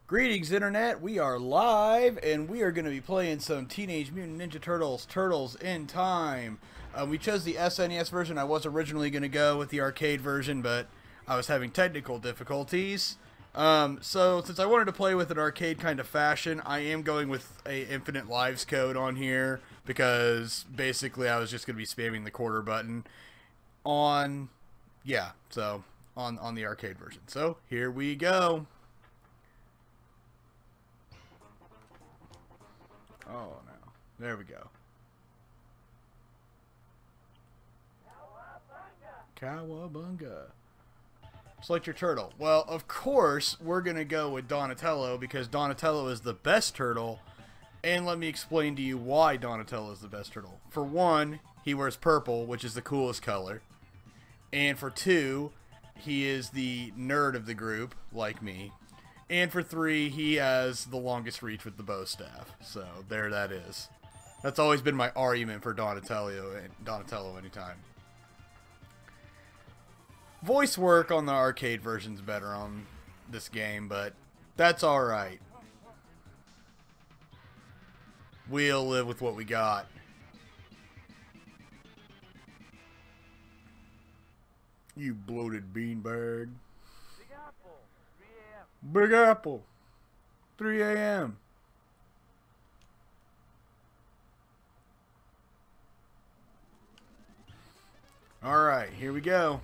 Greetings, Internet. We are live, and we are going to be playing some Teenage Mutant Ninja Turtles, Turtles in Time. We chose the SNES version. I was originally going to go with the arcade version, but I was having technical difficulties. So since I wanted to play with an arcade kind of fashion, I am going with a infinite lives code on here, because basically I was just going to be spamming the quarter button on, on the arcade version. So here we go. Oh, no. There we go. Cowabunga. Select your turtle. Well, of course, we're going to go with Donatello, because Donatello is the best turtle. And let me explain to you why Donatello is the best turtle. For one, he wears purple, which is the coolest color. And for two, he is the nerd of the group, like me. And for three, he has the longest reach with the bow staff. So, there that is. That's always been my argument for Donatello anytime. Voice work on the arcade version's better on this game, but that's alright. We'll live with what we got. You bloated beanbag. Big Apple, 3 a.m. Alright, here we go.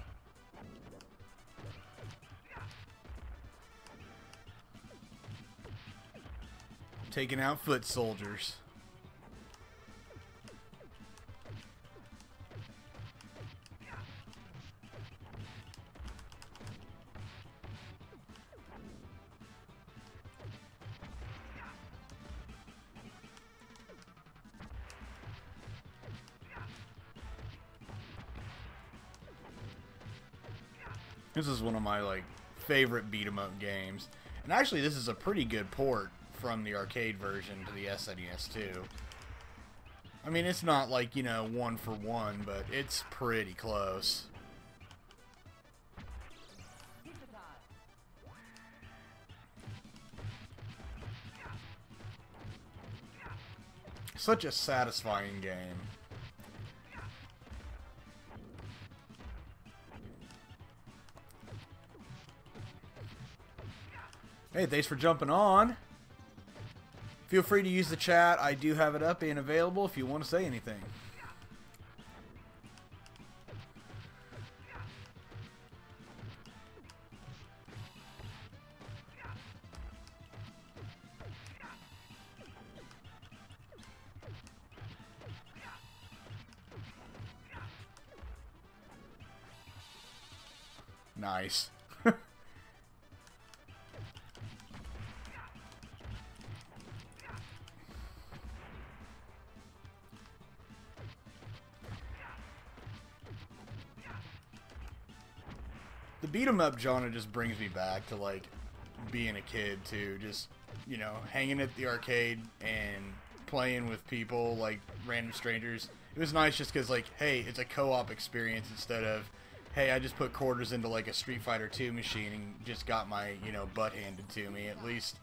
Taking out foot soldiers. This is one of my favorite beat 'em up games. And actually this is a pretty good port from the arcade version to the SNES too. I mean, it's not like, you know, one for one, but it's pretty close. Such a satisfying game. Hey, thanks for jumping on. Feel free to use the chat. I do have it up and available if you want to say anything. Nice. The beat 'em up genre just brings me back to being a kid too, just, you know, hanging at the arcade and playing with people, like random strangers. It was nice just because, hey, it's a co-op experience instead of, hey, I just put quarters into a Street Fighter 2 machine and just got my, you know, butt handed to me. At least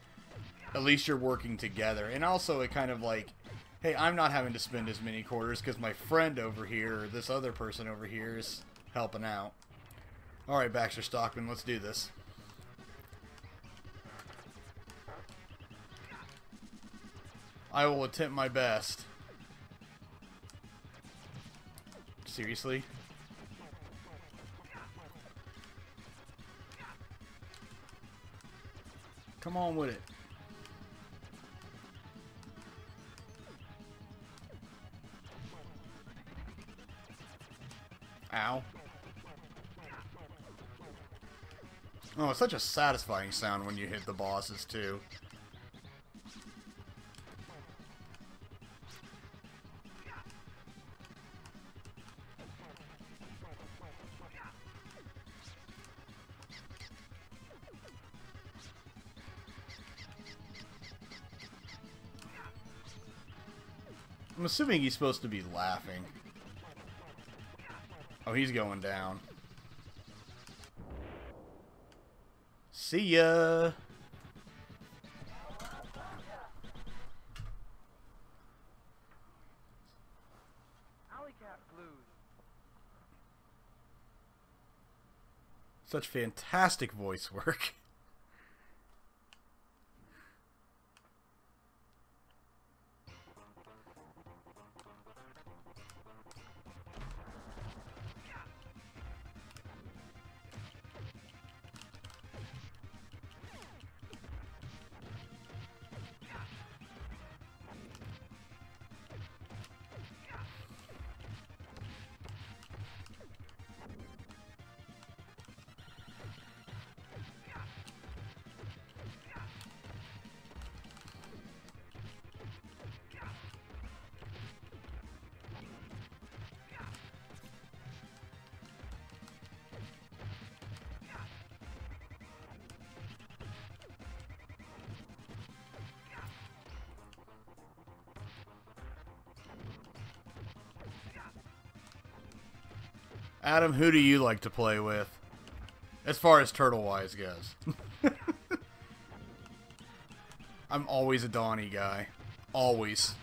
you're working together. And also it kind of hey, I'm not having to spend as many quarters because my friend over here or this other person over here is helping out. Alright, Baxter Stockman, let's do this. I will attempt my best. Seriously? Come on with it. Ow. Oh, it's such a satisfying sound when you hit the bosses, too. I'm assuming he's supposed to be laughing. Oh, he's going down. See ya! Such fantastic voice work. Adam, who do you like to play with? As far as Turtle-wise goes. I'm always a Donnie guy. Always.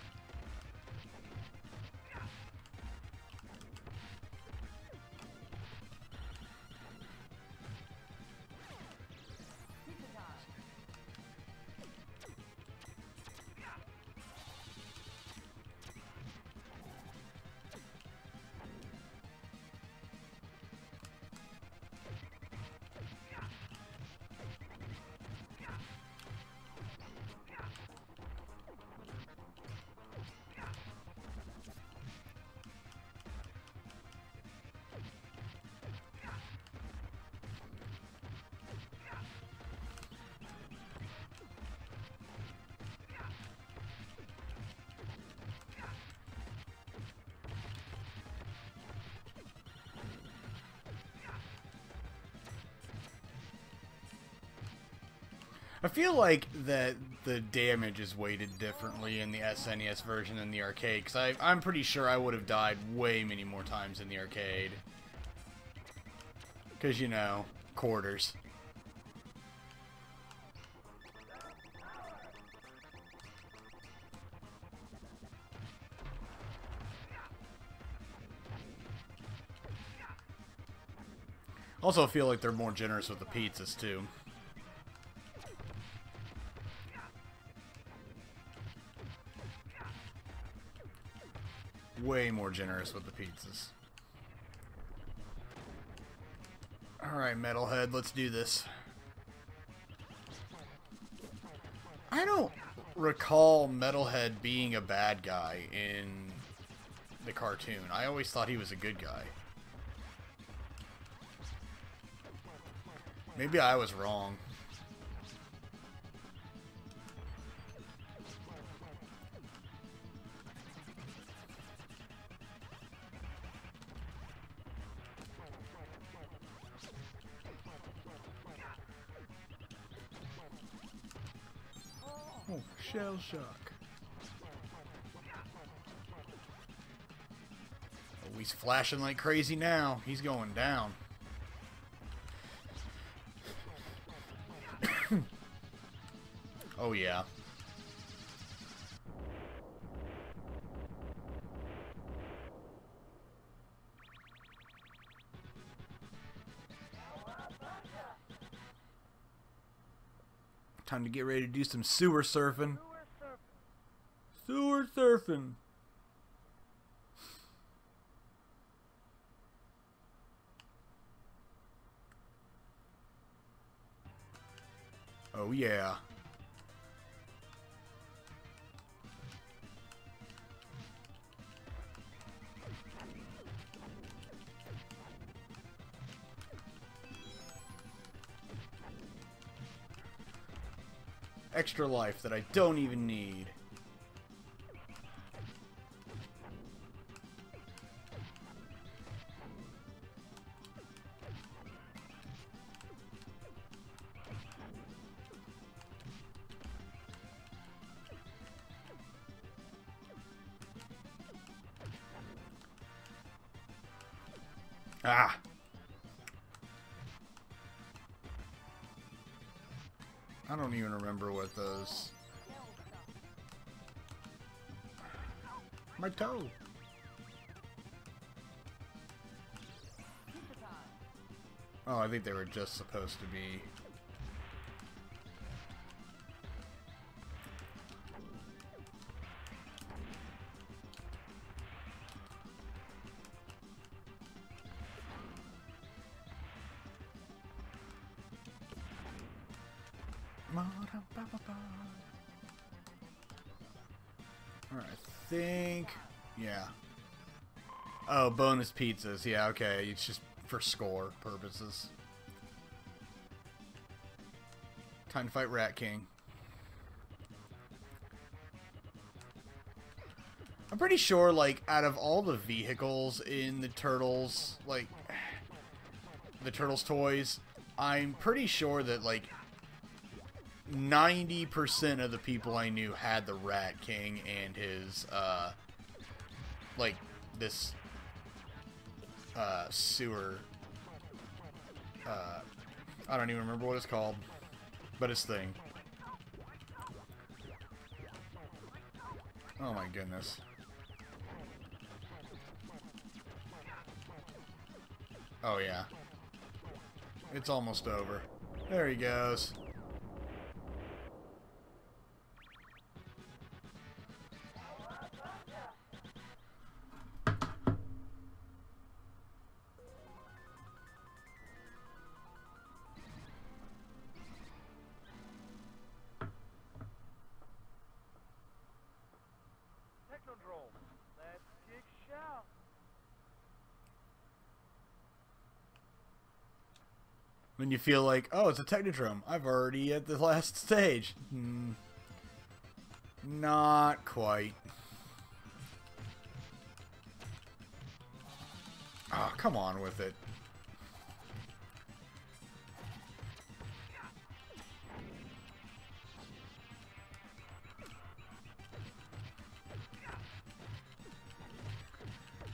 I feel like that the damage is weighted differently in the SNES version than the arcade, because I'm pretty sure I would have died way many more times in the arcade. Because, you know, quarters. Also, I feel like they're more generous with the pizzas, too. Way more generous with the pizzas. Alright, Metalhead, let's do this. I don't recall Metalhead being a bad guy in the cartoon. I always thought he was a good guy. Maybe I was wrong. Oh, shell shock. Oh, he's flashing like crazy now. He's going down. Oh, yeah. Time to get ready to do some sewer surfing. Sewer surfing. Oh, yeah. Extra life that I don't even need. Ah! I don't even remember what those... My toe! Oh, I think they were just supposed to be. Alright, I think... Yeah. Oh, bonus pizzas. Yeah, okay. It's just for score purposes. Time to fight Rat King. I'm pretty sure, like, out of all the vehicles in the Turtles, like, the Turtles toys, I'm pretty sure that, like, 90% of the people I knew had the Rat King and his, like, this, sewer, I don't even remember what it's called, but his thing. Oh my goodness. Oh yeah. It's almost over. There he goes. When you feel like, oh, it's a Technodrome. I've already at the last stage. Not quite. Oh, come on with it.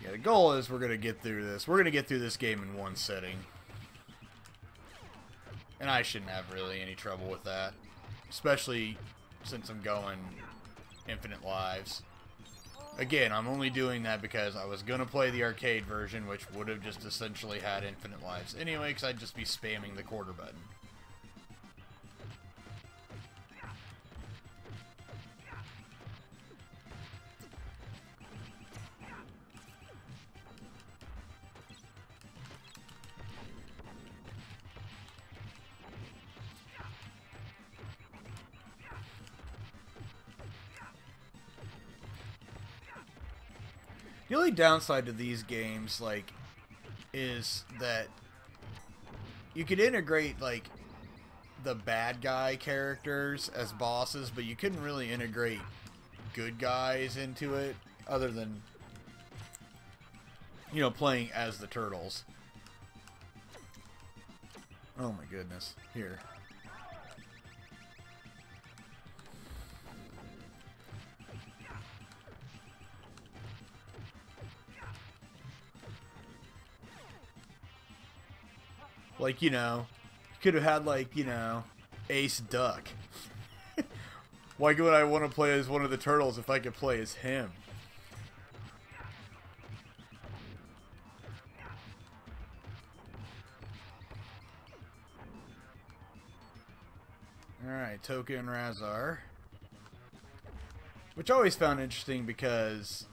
Yeah, the goal is we're going to get through this. We're going to get through this game in one sitting. And I shouldn't have really any trouble with that. Especially since I'm going infinite lives. Again, I'm only doing that because I was going to play the arcade version, which would have just essentially had infinite lives anyway, because I'd just be spamming the quarter button. The only downside to these games, like, is that you could integrate, like, the bad guy characters as bosses, but you couldn't really integrate good guys into it, other than, you know, playing as the Turtles. Oh my goodness. Here. Like, you know, you could have had, like, you know, Ace Duck. Why would I want to play as one of the Turtles if I could play as him? Alright, Toka and Razar. Which I always found interesting because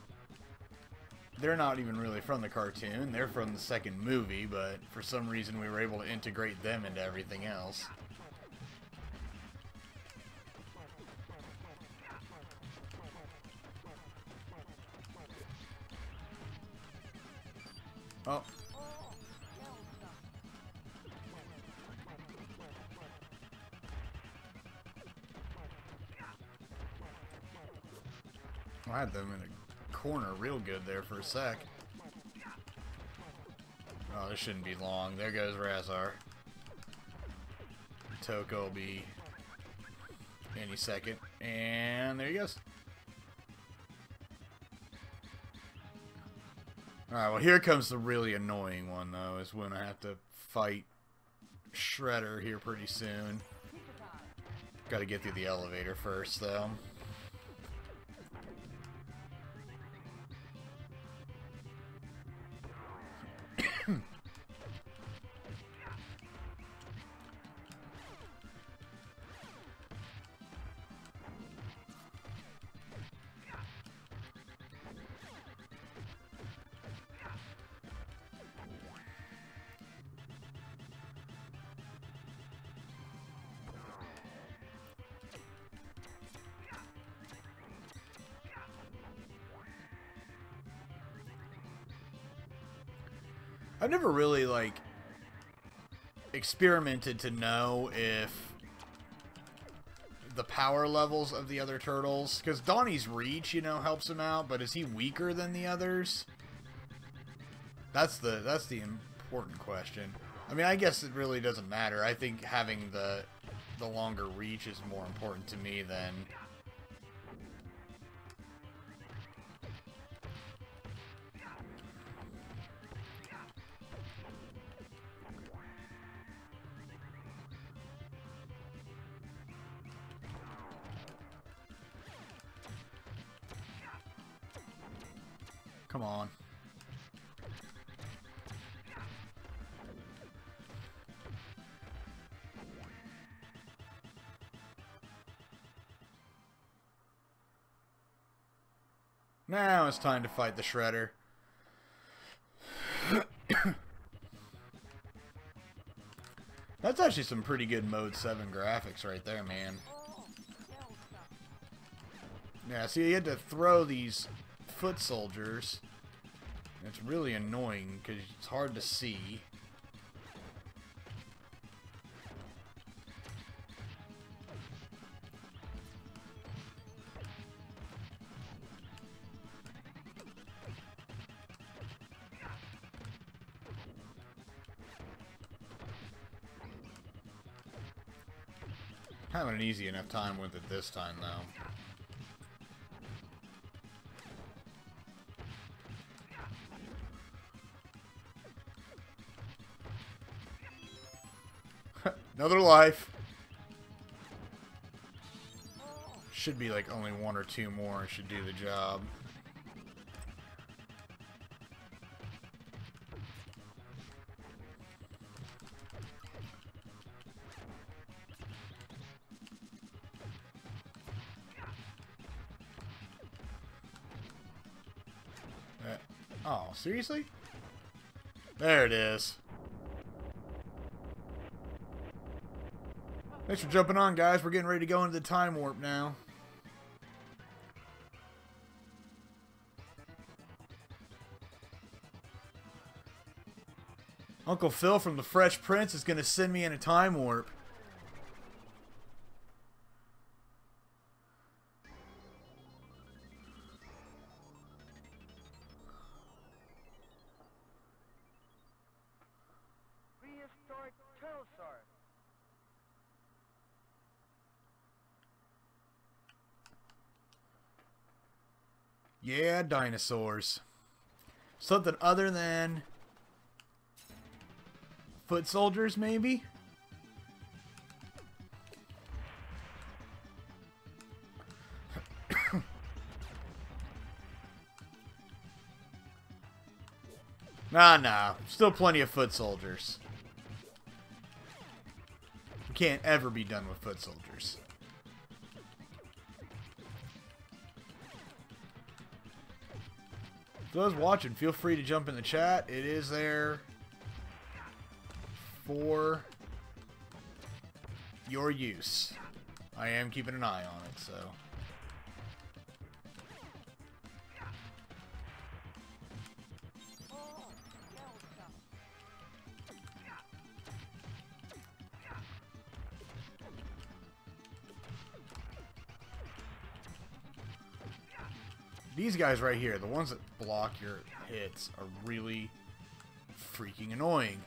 they're not even really from the cartoon. They're from the second movie, but for some reason we were able to integrate them into everything else. Oh. I had them in a corner real good there for a sec. Oh, this shouldn't be long. There goes Razar. Toka will be any second. And there he goes. Alright, well here comes the really annoying one though, is when I have to fight Shredder here pretty soon. Gotta get through the elevator first though. I've never really, like, experimented to know if the power levels of the other turtles, because Donnie's reach, you know, helps him out, but is he weaker than the others? That's the important question. I mean, I guess it really doesn't matter. I think having the longer reach is more important to me than... Come on. Now it's time to fight the Shredder. That's actually some pretty good Mode 7 graphics right there, man. Yeah, see, you had to throw these foot soldiers. It's really annoying because it's hard to see. Having an easy enough time with it this time, though. Another life. Should be like only one or two more should do the job. Oh, seriously? There it is. Thanks for jumping on, guys. We're getting ready to go into the time warp now. Uncle Phil from the Fresh Prince is going to send me in a time warp. Prehistoric pterosaur. Yeah, dinosaurs. Something other than foot soldiers, maybe? Nah. Still plenty of foot soldiers. You can't ever be done with foot soldiers. For those watching, feel free to jump in the chat. It is there for your use. I am keeping an eye on it, so... These guys right here, the ones that block your hits, are really freaking annoying.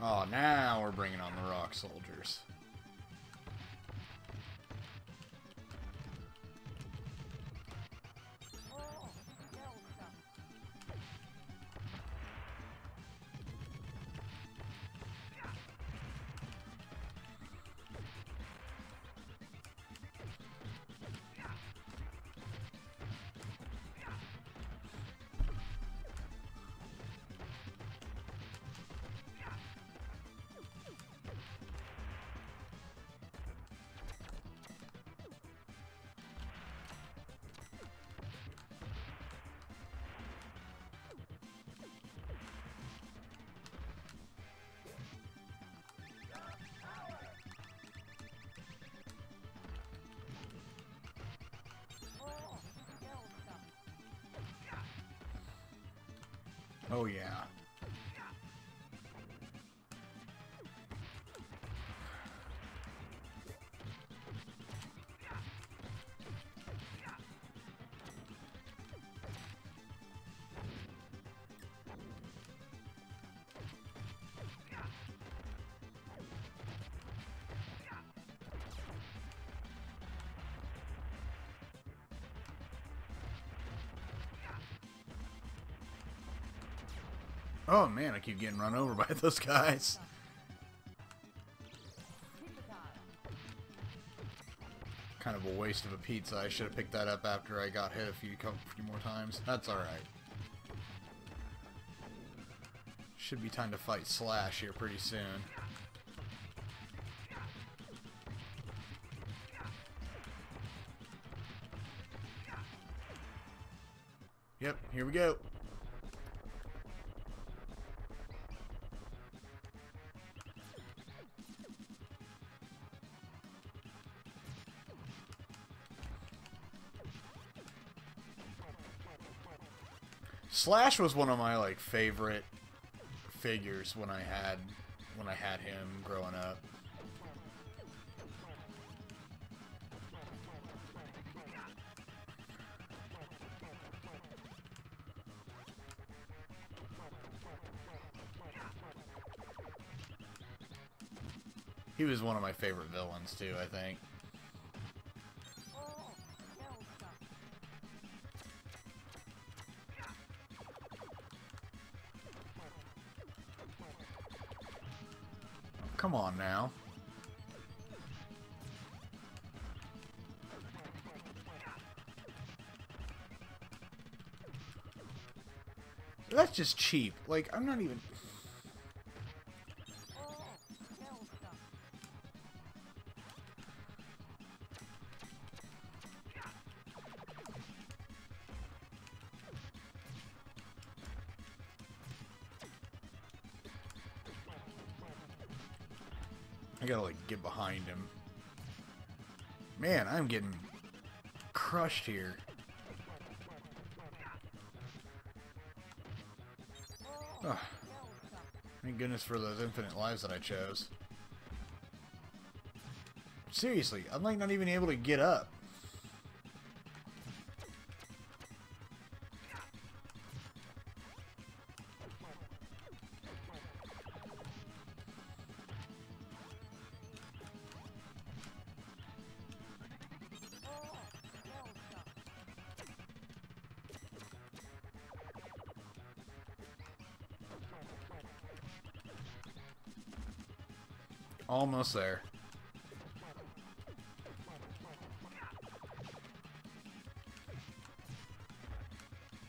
Oh, now we're bringing on the rock soldiers. Oh yeah. Oh man, I keep getting run over by those guys. Kind of a waste of a pizza. I should have picked that up after I got hit a few more times. That's alright. Should be time to fight Slash here pretty soon. Yep, here we go. Slash was one of my like favorite figures when I had him growing up. He was one of my favorite villains too, I think. Come on now. That's just cheap. Like, I'm not even... I gotta, like, get behind him. Man, I'm getting crushed here. Oh, thank goodness for those infinite lives that I chose. Seriously, I'm, like, not even able to get up. Almost there.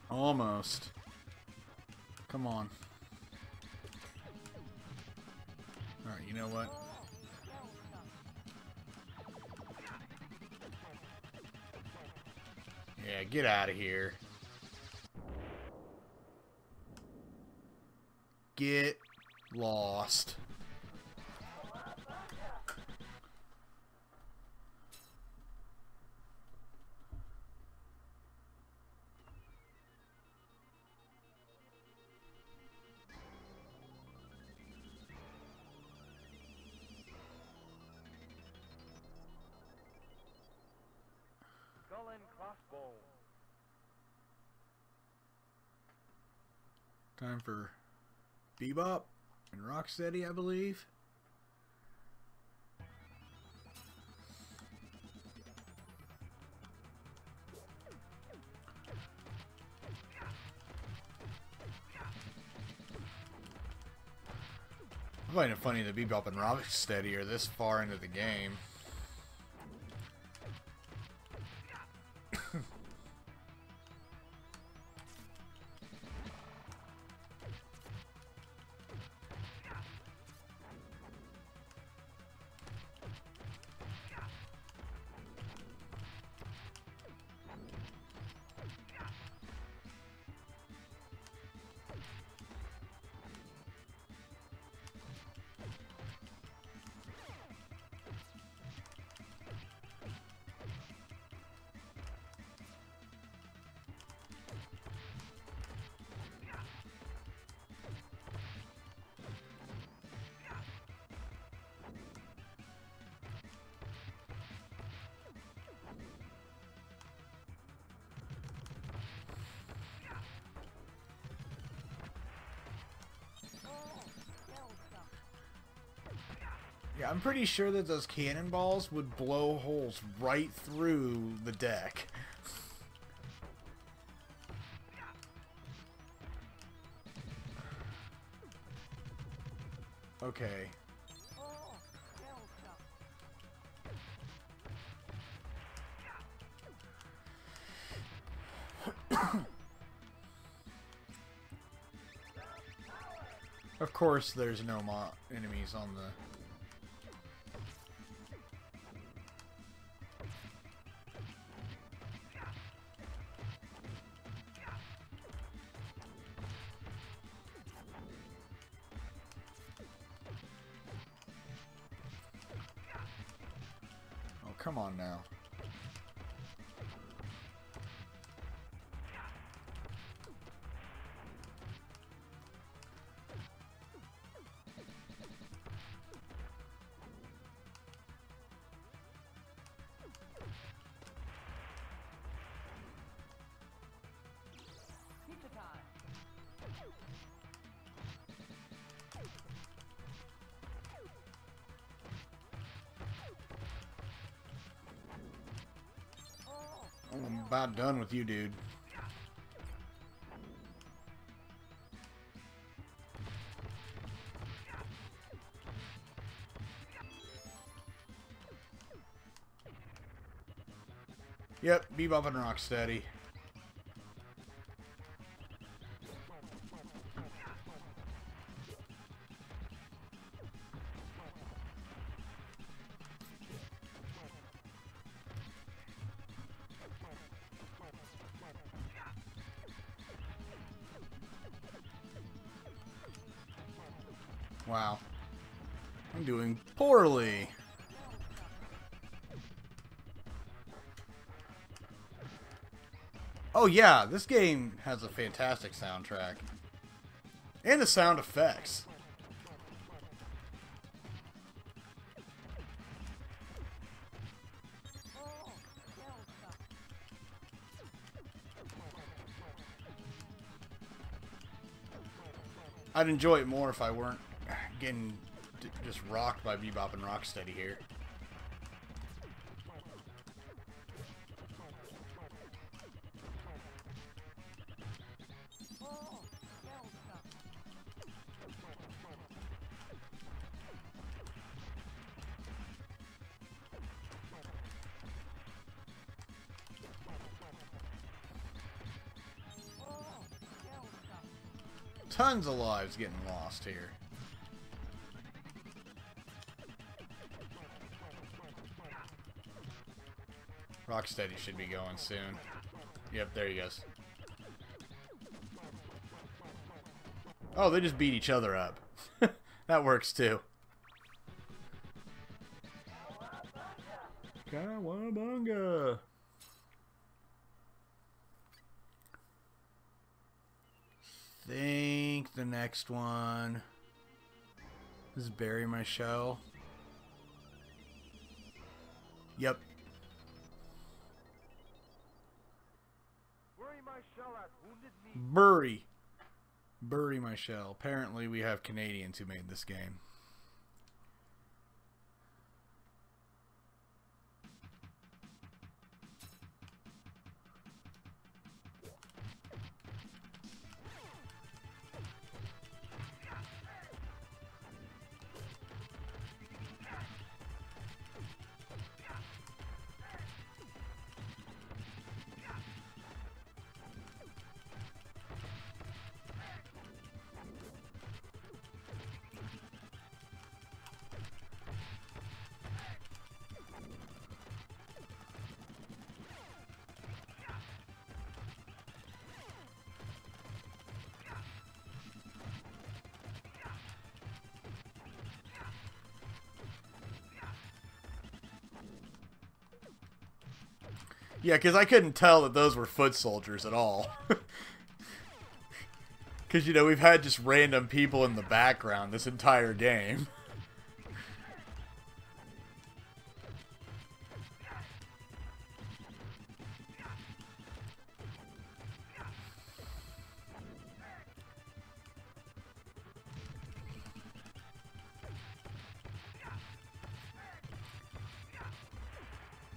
Almost. Come on. Alright, you know what? Yeah, get out of here. Get lost. Skull and crossbones. Time for Bebop and Rocksteady, I believe. I find it funny that Bebop and Rocksteady are this far into the game. I'm pretty sure that those cannonballs would blow holes right through the deck. Okay. Of course, there's no enemies on the... Oh, come on now. I'm about done with you, dude. Yep, Bebop and Rocksteady. Wow. I'm doing poorly. Oh yeah, this game has a fantastic soundtrack. And the sound effects. I'd enjoy it more if I weren't getting just rocked by Bebop and Rocksteady here. Tons of lives getting lost here. Rocksteady should be going soon. Yep, there he goes. Oh, they just beat each other up. That works too. Kawabunga. Think the next one is Bury My Shell. Yep. Bury my shell at wounded knee. Bury My Shell. Apparently we have Canadians who made this game. Yeah, because I couldn't tell that those were foot soldiers at all. Because, you know, we've had just random people in the background this entire game.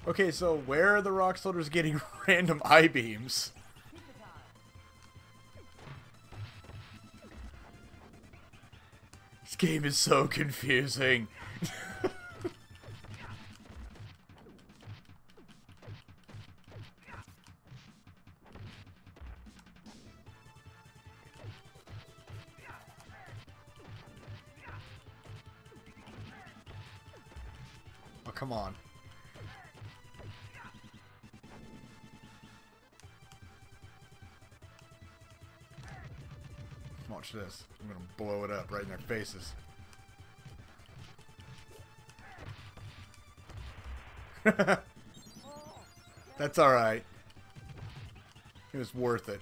Okay, so where are the rock soldiers getting random eye beams? This game is so confusing. Oh, come on. Watch this. I'm gonna blow it up right in their faces. That's alright. It was worth it.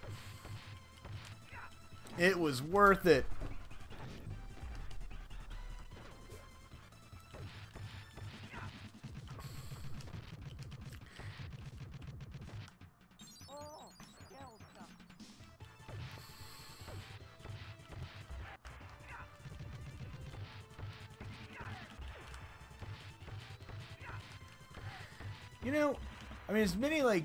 It was worth it. You know, I mean, as many, like,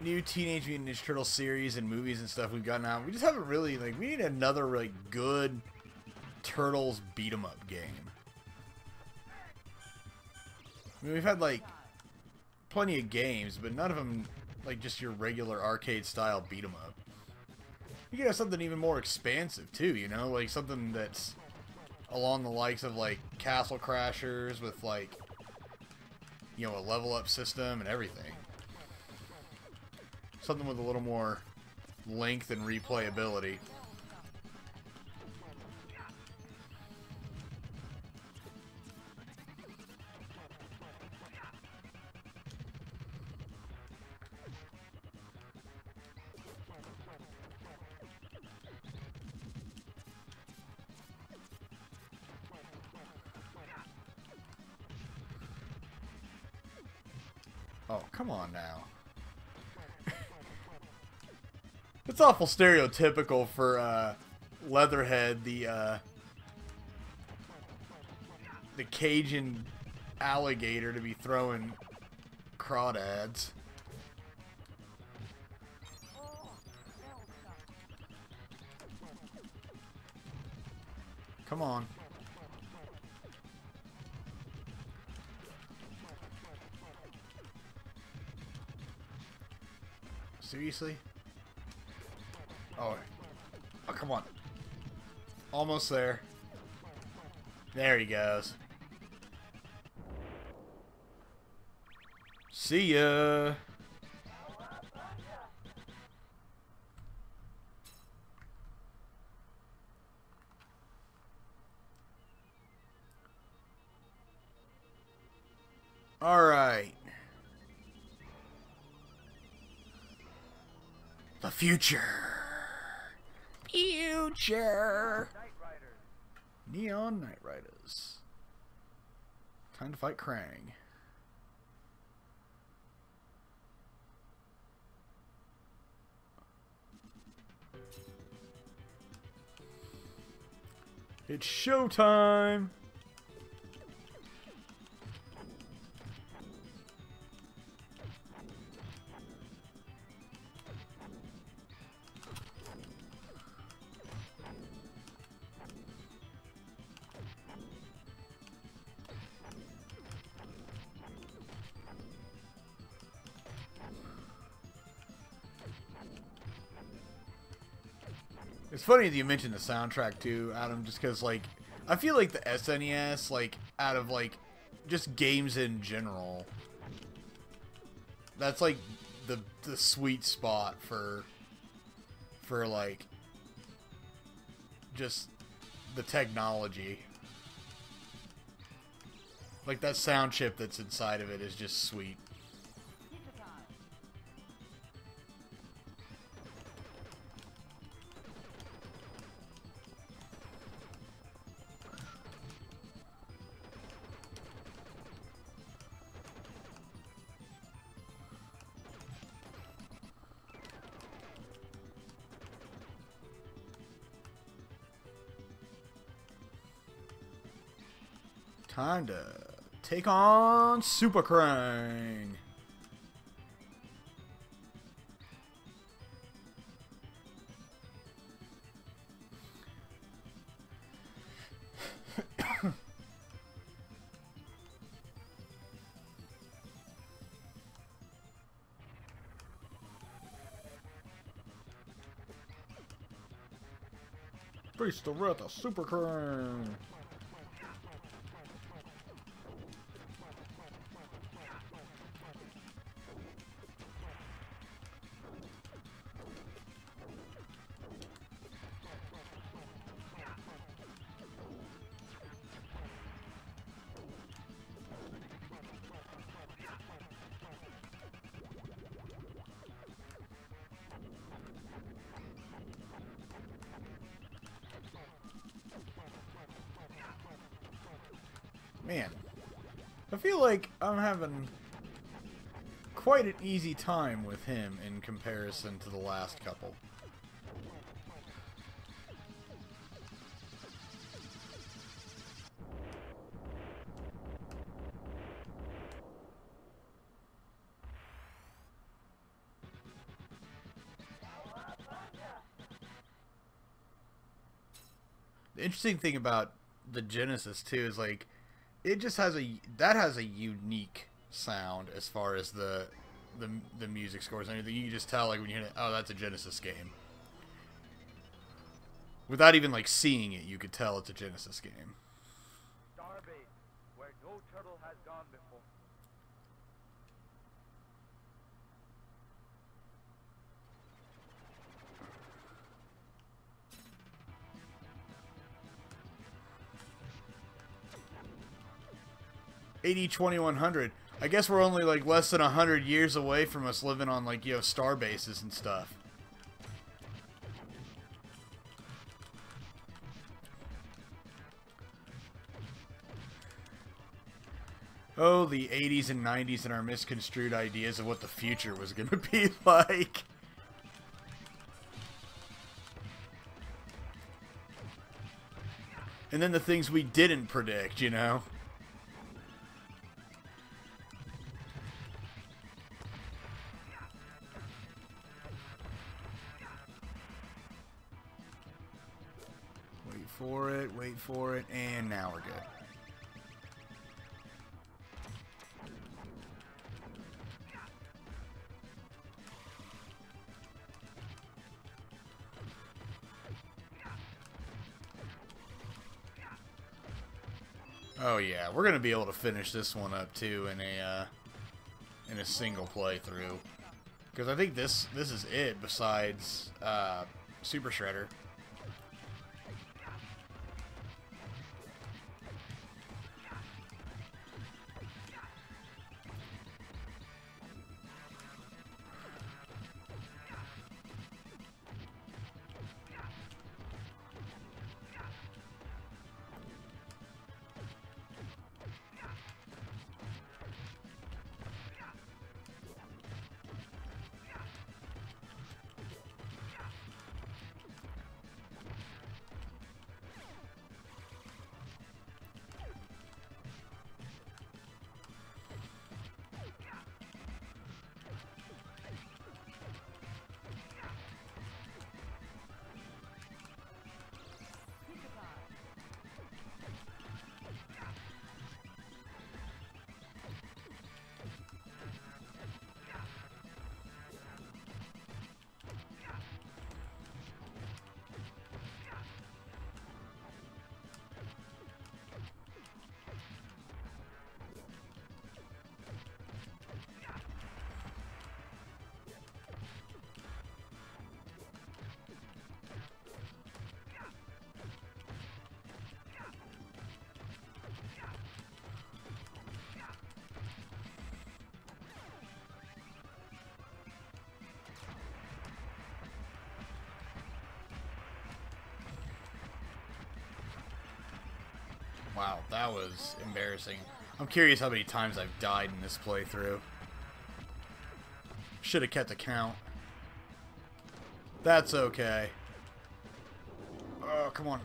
new Teenage Mutant Ninja Turtle series and movies and stuff we've gotten out, we just haven't really, like, we need another, like, good Turtles beat-em-up game. I mean, we've had, like, plenty of games, but none of them, like, just your regular arcade-style beat-em-up. You could have something even more expansive, too, you know? Like, something that's along the likes of, like, Castle Crashers with, like, you know, a level up system and everything. Something with a little more length and replayability. Oh, come on now. It's awful stereotypical for Leatherhead, the Cajun alligator, to be throwing crawdads. Come on. Seriously? Oh, come on. Almost there. There he goes. See ya. All right. The future. Future. Neon Knight Riders. Time to fight Krang. It's showtime. It's funny that you mentioned the soundtrack too, Adam, just because, like, I feel like the SNES, like, out of, like, just games in general, that's, like, the sweet spot for, like, just the technology. Like, that sound chip that's inside of it is just sweet. Time to take on Super Krang. Beast the Red, the Super Krang. Man, I feel like I'm having quite an easy time with him in comparison to the last couple. The interesting thing about the Genesis too is like it just has a unique sound as far as the music scores and everything. You can just tell like when you hear it, oh, that's a Genesis game. Without even like seeing it, you could tell it's a Genesis game. Starbase, where no turtle has gone before. AD2100. I guess we're only like less than 100 years away from us living on like, you know, star bases and stuff. Oh, the 80s and 90s and our misconstrued ideas of what the future was going to be like. And then the things we didn't predict, you know? Wait for it, and now we're good. Oh yeah, we're gonna be able to finish this one up too in a single playthrough, because I think this is it besides Super Shredder. Wow, that was embarrassing. I'm curious how many times I've died in this playthrough. Should have kept a count. That's okay. Oh, come on.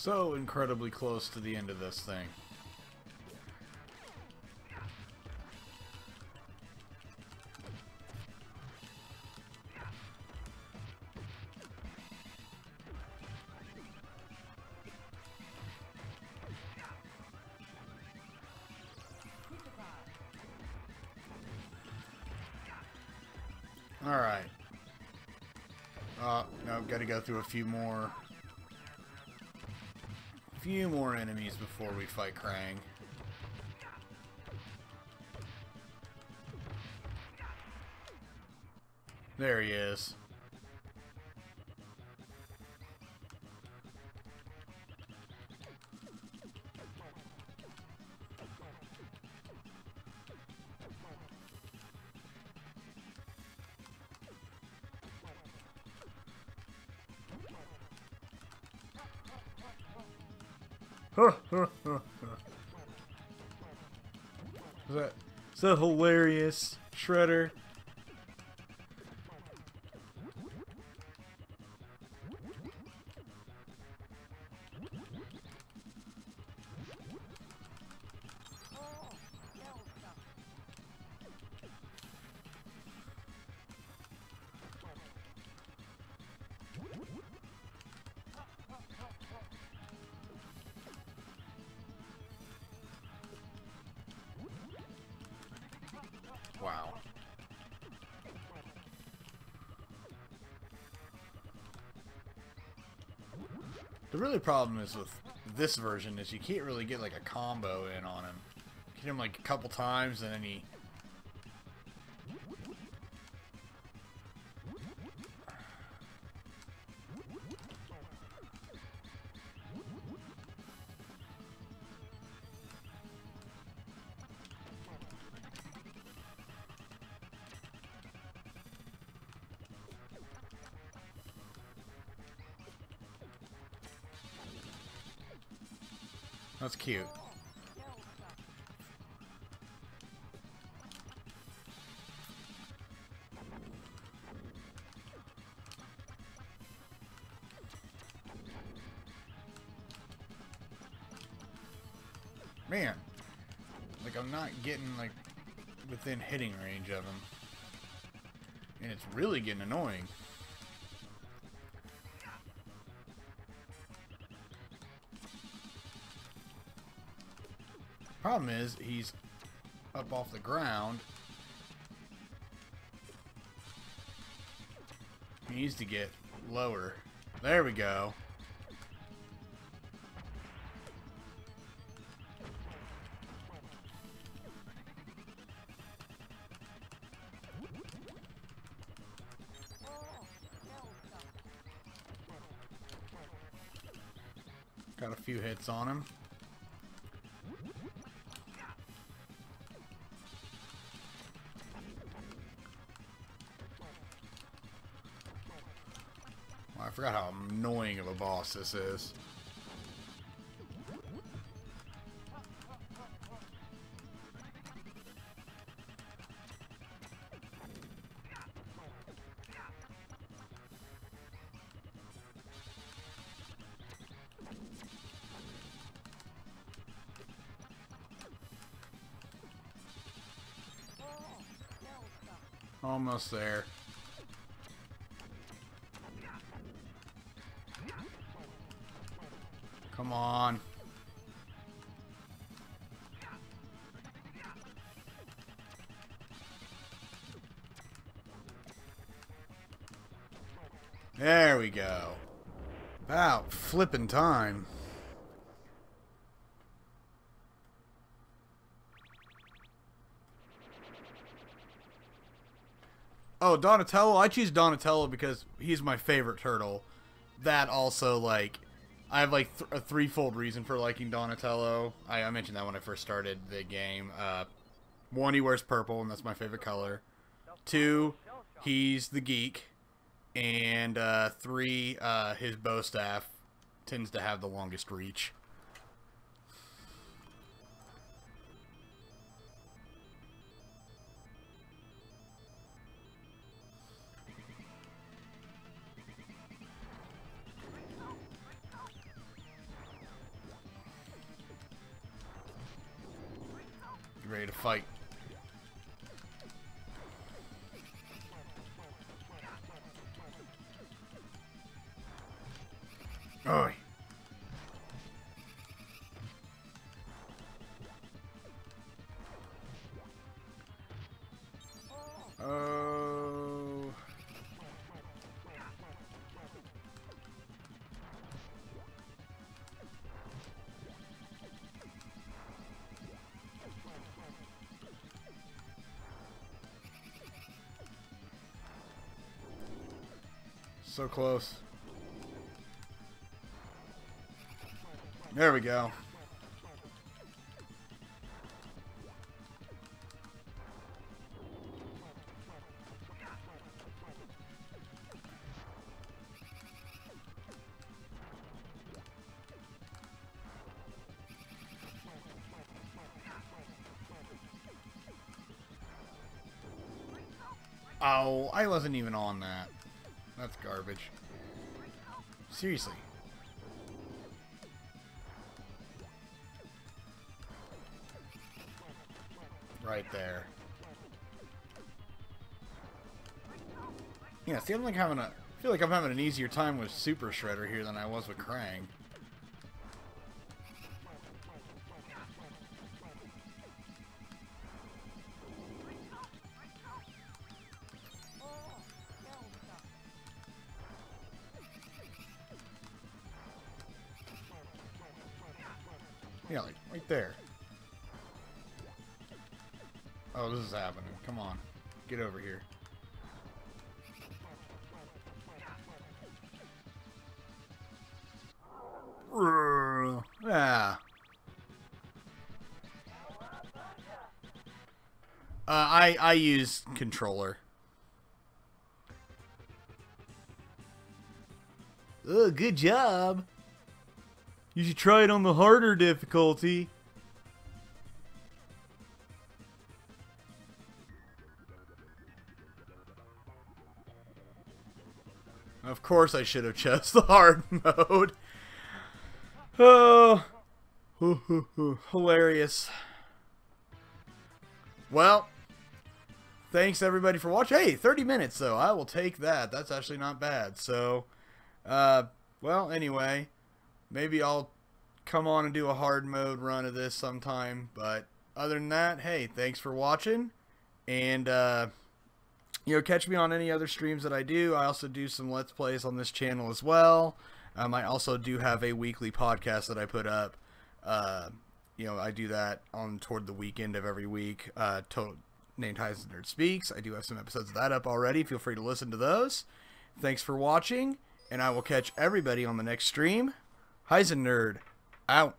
So incredibly close to the end of this thing. Alright. No, gotta go through a few more enemies before we fight Krang. There he is. Is that hilarious, Shredder? Wow. The really problem is with this version is you can't really get like a combo in on him. Hit him like a couple times and then he... That's cute. Man, like I'm not getting like within hitting range of him. And it's really getting annoying. Problem is, he's up off the ground. He needs to get lower. There we go. Got a few hits on him. I forgot how annoying of a boss this is. Almost there. Come on. There we go. About flipping time. Oh, Donatello? I choose Donatello because he's my favorite turtle. That also, like... I have like a threefold reason for liking Donatello. I mentioned that when I first started the game. One, he wears purple, and that's my favorite color. Two, he's the geek. And three, his bow staff tends to have the longest reach. ready to fight. Oi. Oh. So close. There we go. Oh, I wasn't even on that. That's garbage. Seriously. Right there. Yeah, see, I feel like I'm having an easier time with Super Shredder here than I was with Krang. Yeah, like, right there. Oh, this is happening. Come on. Get over here. Yeah. I use controller. Oh, good job. You should try it on the harder difficulty. Of course I should have chose the hard mode. Oh. Hilarious. Well, thanks everybody for watching. Hey, 30 minutes though. I will take that. That's actually not bad. So, well, anyway, maybe I'll come on and do a hard mode run of this sometime. But other than that, hey, thanks for watching. And, you know, catch me on any other streams that I do. I also do some Let's Plays on this channel as well. I also do have a weekly podcast that I put up. You know, I do that on toward the weekend of every week. Named Heisenberg Speaks. I do have some episodes of that up already. Feel free to listen to those. Thanks for watching, and I will catch everybody on the next stream. Heisenberg out.